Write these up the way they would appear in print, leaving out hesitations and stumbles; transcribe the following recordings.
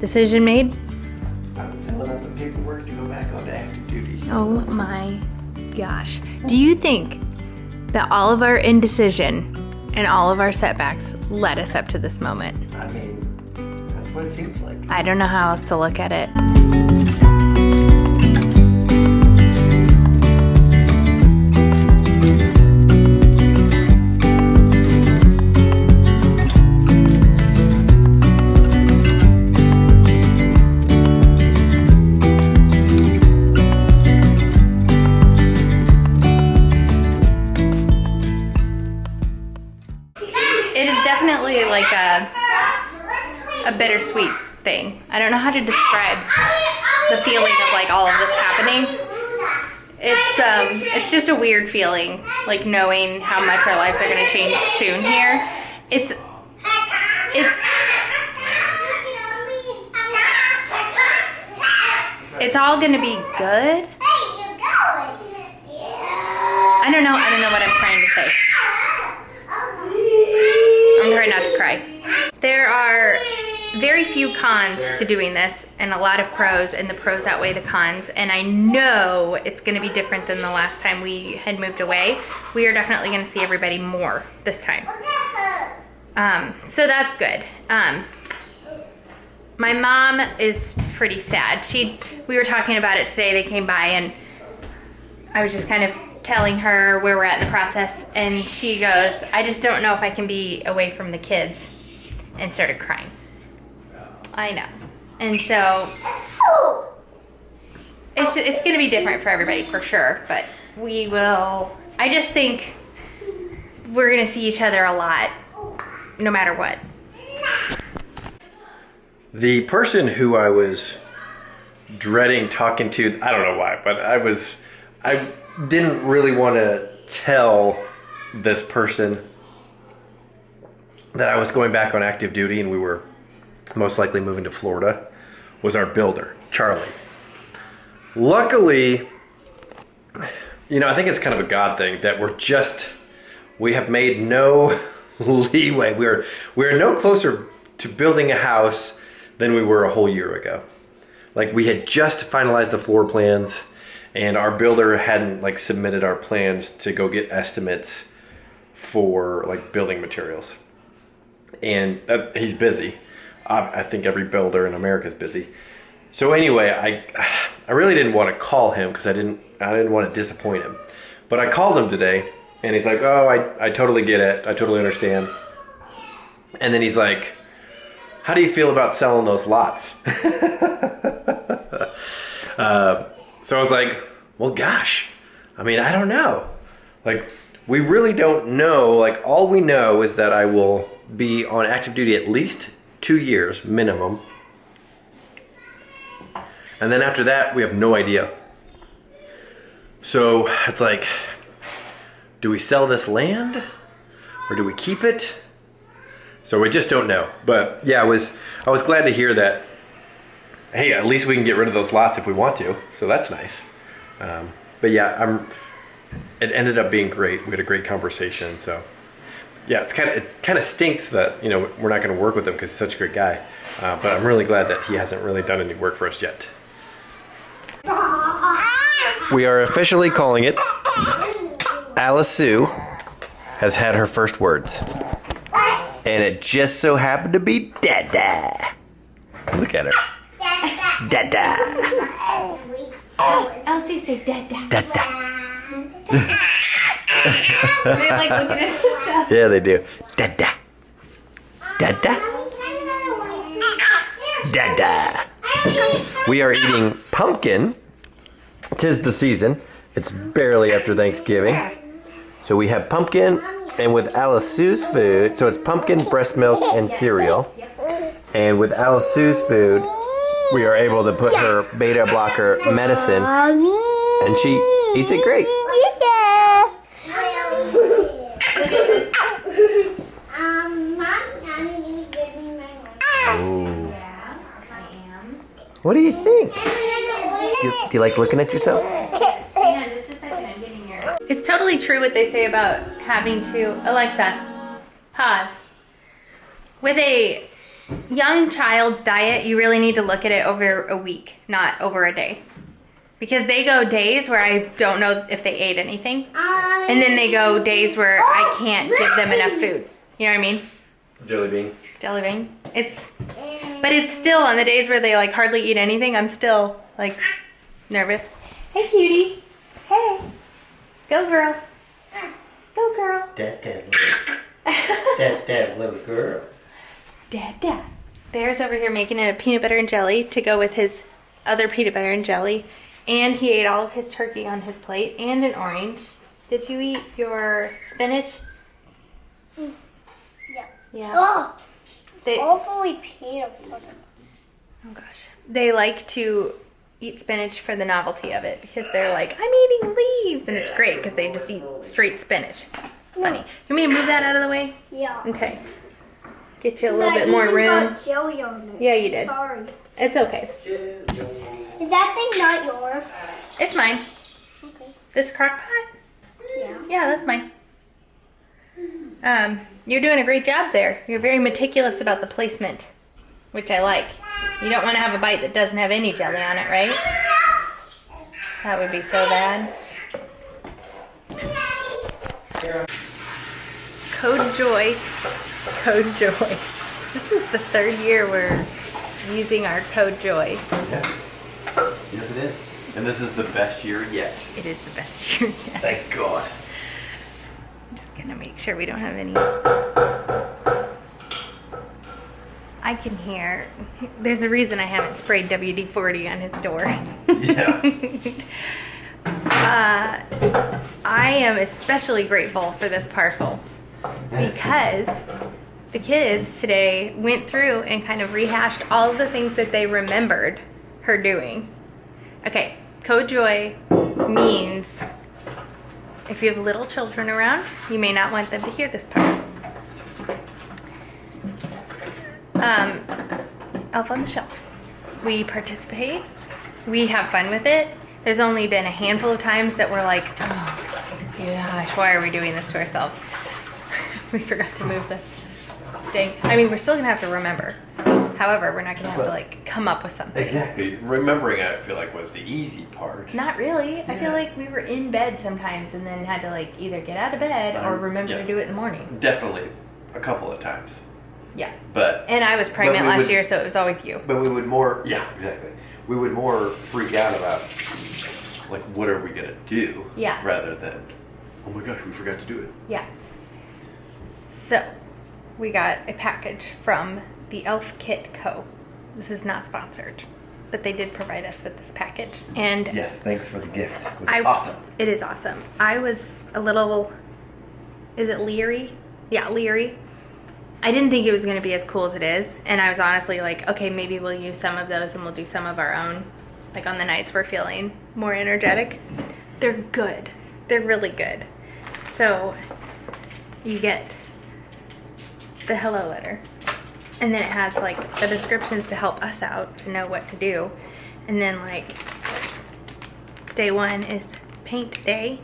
decision made? I'm filling out the paperwork to go back onto active duty. Oh my gosh. Do you think that all of our indecision and all of our setbacks led us up to this moment? I mean, that's what it seems like. I don't know how else to look at it. It is definitely like a bittersweet thing. I don't know how to describe the feeling of like all of this happening. It's just a weird feeling, like knowing how much our lives are going to change soon here. It's all going to be good. I don't know what I'm trying to say. I'm trying not to cry. There are very few cons to doing this and a lot of pros, and the pros outweigh the cons, and I know it's going to be different than the last time we had moved away. We are definitely going to see everybody more this time. So that's good. My mom is pretty sad. We were talking about it today. They came by and I was just kind of telling her where we're at in the process, and she goes, I just don't know if I can be away from the kids, and started crying. I know. And so it's going to be different for everybody for sure, but I just think we're going to see each other a lot no matter what. The person who I was dreading talking to, I don't know why, but I didn't really want to tell this person that I was going back on active duty and we were most likely moving to Florida, was our builder, Charlie. Luckily, I think it's kind of a God thing that we have made no leeway. We're no closer to building a house than we were a whole year ago. Like, we had just finalized the floor plans, and our builder hadn't submitted our plans to go get estimates for building materials. And he's busy. I think every builder in America is busy. So anyway, I really didn't want to call him because I didn't want to disappoint him. But I called him today, and he's like, oh, I totally get it. I totally understand. And then he's like, how do you feel about selling those lots? So I was like, well, gosh, I don't know. We really don't know. All we know is that I will be on active duty at least 2 years minimum. And then after that, we have no idea. So it's do we sell this land or do we keep it? So we just don't know. But yeah, I was glad to hear that. Hey, at least we can get rid of those lots if we want to. So that's nice. But yeah, it ended up being great. We had a great conversation. So yeah, it kind of stinks that we're not going to work with him because he's such a great guy. But I'm really glad that he hasn't really done any work for us yet. We are officially calling it. Alice Sue has had her first words. And it just so happened to be Dada. Look at her. Dada. Elsie, say Dada. Dada. They looking at themselves. Yeah, they do. Dada. Dada. Dada. We are eating pumpkin. 'Tis the season. It's barely after Thanksgiving. So we have pumpkin, and with Alice Sue's food, so it's pumpkin, breast milk, and cereal. And with Alice Sue's food, we are able to put her beta blocker medicine, and she eats it great. Ooh. What do you think? Do you like looking at yourself? Yeah, just a second, I'm getting here. It's totally true what they say about having to, Alexa, pause. With a young child's diet, you really need to look at it over a week, not over a day. Because they go days where I don't know if they ate anything. And then they go days where I can't give them enough food. You know what I mean? Jelly bean. Jelly bean. But it's still on the days where they like hardly eat anything, I'm still like nervous. Hey cutie. Hey. Go girl. Go girl. Dad's little girl. Dad. Bear's over here making a peanut butter and jelly to go with his other peanut butter and jelly. And he ate all of his turkey on his plate and an orange. Did you eat your spinach? Yeah. Yeah. Oh, it's awfully peanut butter. Oh gosh. They like to eat spinach for the novelty of it because they're like, I'm eating leaves. And it's great because they just eat straight spinach. It's funny. You want me to move that out of the way? Yeah. Okay. Get you a little bit more room. Got jelly on it. Yeah, you did. Sorry. It's okay. Is that thing not yours? It's mine. Okay. This crock pot? Yeah. Yeah, that's mine. You're doing a great job there. You're very meticulous about the placement, which I like. You don't want to have a bite that doesn't have any jelly on it, right? That would be so bad. Code Joy. Code Joy. This is the 3rd year we're using our Code Joy. Yeah. Yes, it is. And this is the best year yet. It is the best year yet. Thank God. I'm just gonna make sure we don't have any. I can hear. There's a reason I haven't sprayed WD-40 on his door. Yeah. I am especially grateful for this parcel because the kids today went through and kind of rehashed all of the things that they remembered her doing. Okay, Code Joy means if you have little children around, you may not want them to hear this part. Elf on the Shelf. We participate. We have fun with it. There's only been a handful of times that we're like, oh gosh, why are we doing this to ourselves? We forgot to move the thing. I mean, we're still gonna have to remember. However, we're not gonna have to like come up with something. Exactly. Remembering, I feel like, was the easy part. Not really. I feel like we were in bed sometimes and then had to like either get out of bed or remember to do it in the morning. Definitely a couple of times. Yeah. But And I was pregnant last year, so it was always you. But we would more, yeah, exactly. We would more freak out about, like, what are we gonna do? Yeah. Rather than, oh my gosh, we forgot to do it. Yeah. So, we got a package from the Elf Kit Co. This is not sponsored, but they did provide us with this package. And Yes, thanks for the gift. It was awesome. It is awesome. I was a little, is it leery? Yeah, leery. I didn't think it was going to be as cool as it is. And I was honestly like, okay, maybe we'll use some of those and we'll do some of our own, like on the nights we're feeling more energetic. They're good. They're really good. So you get the hello letter. And then it has like the descriptions to help us out to know what to do. And then like day 1 is paint day.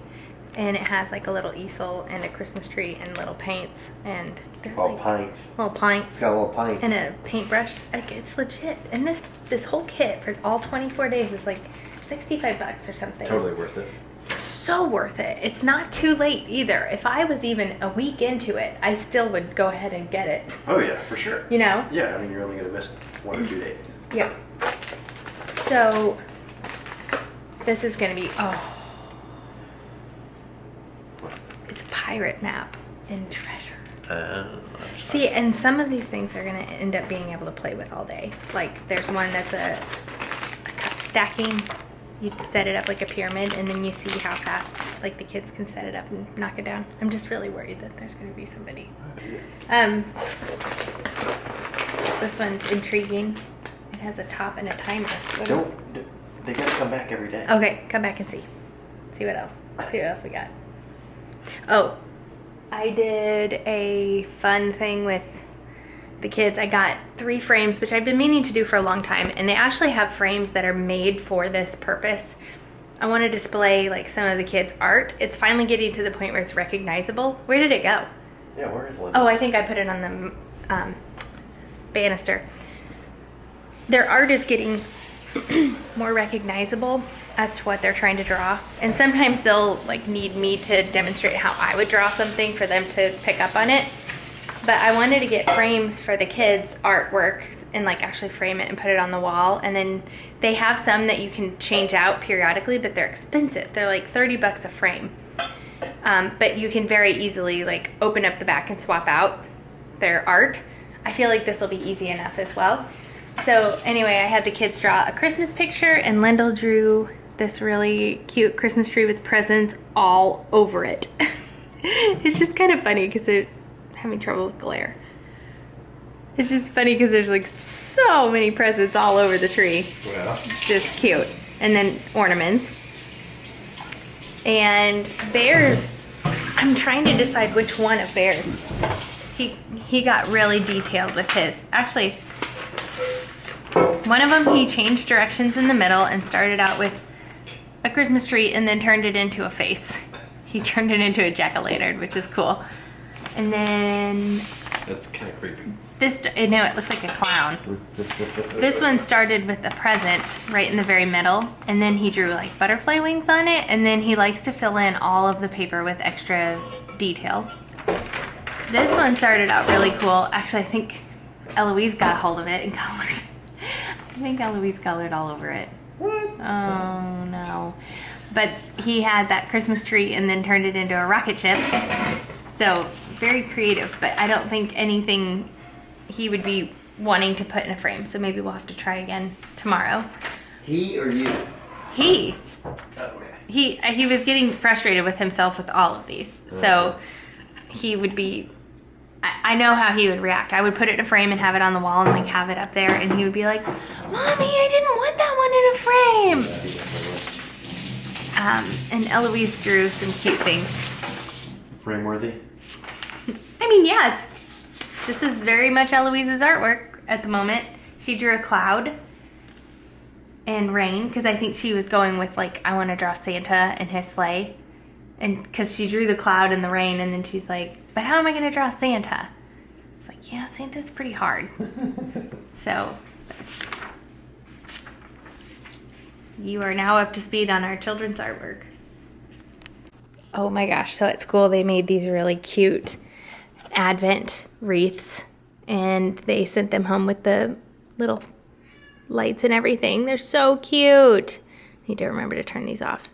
And it has like a little easel and a Christmas tree and little paints and there's Little like pints. little pints Got a little pint. and a paintbrush. Like it's legit. And this whole kit for all 24 days is like $65 or something. Totally worth it. So worth it. It's not too late either. If I was even a week into it, I still would go ahead and get it. Oh yeah, for sure. You know? Yeah, I mean, you're only gonna miss 1 or 2 days. Yeah. So this is gonna be it's a pirate map and treasure. See, and some of these things are gonna end up being able to play with all day. Like there's one that's a cup stacking. You set it up like a pyramid and then you see how fast like the kids can set it up and knock it down. I'm just really worried that there's gonna be somebody. This one's intriguing. It has a top and a timer. They gotta come back every day. Okay, come back and see. See what else. See what else we got. Oh, I did a fun thing with the kids. I got 3 frames, which I've been meaning to do for a long time, and they actually have frames that are made for this purpose. I want to display like some of the kids' art. It's finally getting to the point where it's recognizable. Where did it go? Yeah, where is Linda? Oh, I think I put it on the banister. Their art is getting more recognizable as to what they're trying to draw. And sometimes they'll like need me to demonstrate how I would draw something for them to pick up on it. But I wanted to get frames for the kids' artwork and like actually frame it and put it on the wall. And then they have some that you can change out periodically, but they're expensive. They're like 30 bucks a frame. But you can very easily like open up the back and swap out their art. I feel like this will be easy enough as well. So anyway, I had the kids draw a Christmas picture, and Lyndle drew this really cute Christmas tree with presents all over it. It's just kind of funny because they're having trouble with glare. It's just funny because there's like so many presents all over the tree. Well. Just cute. And then ornaments. And bears, I'm trying to decide which one of bears. He got really detailed with his. Actually, one of them he changed directions in the middle and started out with a Christmas tree and then turned it into a face. He turned it into a jack-o'-lantern, which is cool. And then That's kind of creepy. no, it looks like a clown. This one started with a present right in the very middle, and then he drew like butterfly wings on it, and then he likes to fill in all of the paper with extra detail. This one started out really cool. Actually, I think Eloise got a hold of it and colored. I think Eloise colored all over it. What? Oh no. But he had that Christmas tree and then turned it into a rocket ship. So very creative, but I don't think anything he would be wanting to put in a frame. So maybe we'll have to try again tomorrow. He or you? He. Okay. He was getting frustrated with himself with all of these. So he would be, I know how he would react. I would put it in a frame and have it on the wall and like have it up there, and he would be like, "Mommy, I didn't want that one in a frame." And Eloise drew some cute things. Frame worthy? I mean, yeah, this is very much Eloise's artwork at the moment. She drew a cloud and rain, because I think she was going with like, I want to draw Santa and his sleigh. And because she drew the cloud and the rain, and then she's like, but how am I going to draw Santa? It's like, yeah, Santa's pretty hard. So you are now up to speed on our children's artwork. Oh my gosh, so at school they made these really cute Advent wreaths, and they sent them home with the little lights and everything. They're so cute. Need to remember to turn these off.